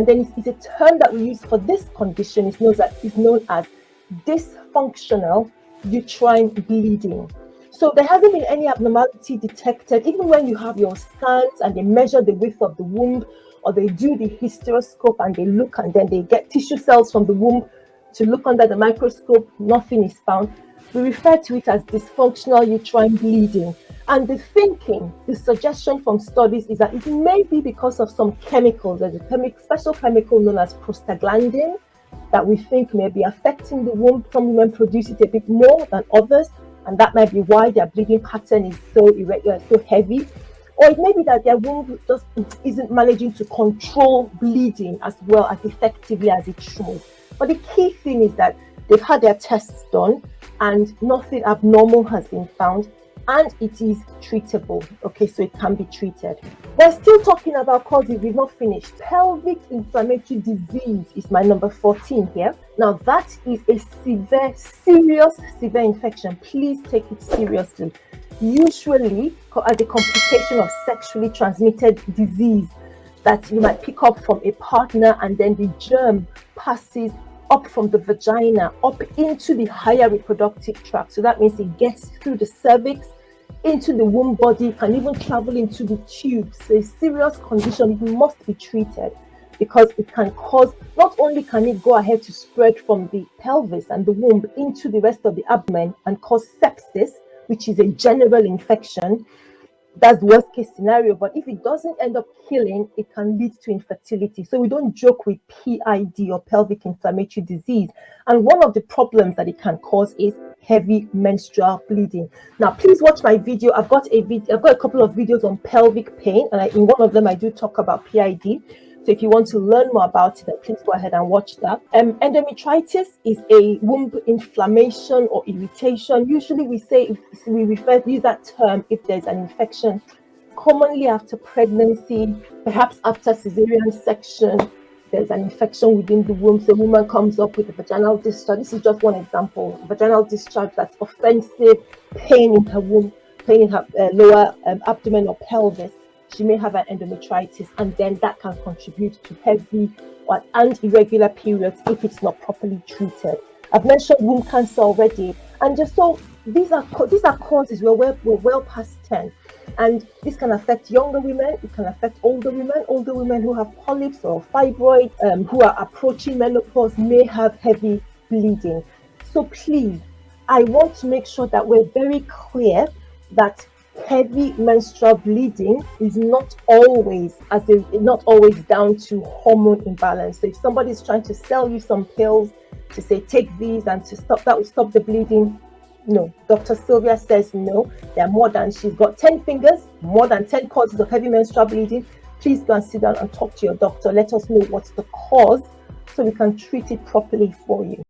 And then it's a term that we use for this condition is known as dysfunctional uterine bleeding. So there hasn't been any abnormality detected, even when you have your scans and they measure the width of the womb, or they do the hysteroscope and they look, and then they get tissue cells from the womb to look under the microscope, nothing is found. We refer to it as dysfunctional uterine bleeding. And the suggestion from studies is that it may be because of some chemicals. There's a special chemical known as prostaglandin that we think may be affecting the womb. Some women produce it a bit more than others, and that might be why their bleeding pattern is so irregular, so heavy. Or it may be that their womb just isn't managing to control bleeding as well as effectively as it should. But the key thing is that they've had their tests done and nothing abnormal has been found, and it is treatable. Okay, so it can be treated. We're still talking about causes, we've not finished. Pelvic inflammatory disease is my number 14 here. Now that is a serious infection. Please take it seriously. Usually as a complication of sexually transmitted disease that you might pick up from a partner, and then the germ passes up from the vagina up into the higher reproductive tract. So that means it gets through the cervix into the womb body, can even travel into the tubes. So a serious condition, it must be treated, because it can cause, not only can it go ahead to spread from the pelvis and the womb into the rest of the abdomen and cause sepsis, which is a general infection. That's the worst case scenario. But if it doesn't end up healing, it can lead to infertility. So we don't joke with PID, or pelvic inflammatory disease. And one of the problems that it can cause is heavy menstrual bleeding. Now, please watch my video. I've got a couple of videos on pelvic pain, and in one of them I do talk about PID. So if you want to learn more about it, then please go ahead and watch that. Endometritis is a womb inflammation or irritation. Usually we use that term if there's an infection, commonly after pregnancy, perhaps after cesarean section. There's an infection within the womb, so a woman comes up with a vaginal discharge. This is just one example. Vaginal discharge that's offensive, pain in her womb, pain in her lower abdomen or pelvis. She may have an endometritis, and then that can contribute to heavy and irregular periods if it's not properly treated. I've mentioned womb cancer already, and just so these are causes we're well past 10, and this can affect younger women. It can affect older women who have polyps or fibroid, who are approaching menopause, may have heavy bleeding. So please, I want to make sure that we're very clear that heavy menstrual bleeding is not always down to hormone imbalance. So if somebody is trying to sell you some pills to say take these and that will stop the bleeding, no. Dr. Sylvia says no. She's got 10 fingers, more than 10 causes of heavy menstrual bleeding. Please go and sit down and talk to your doctor. Let us know what's the cause so we can treat it properly for you.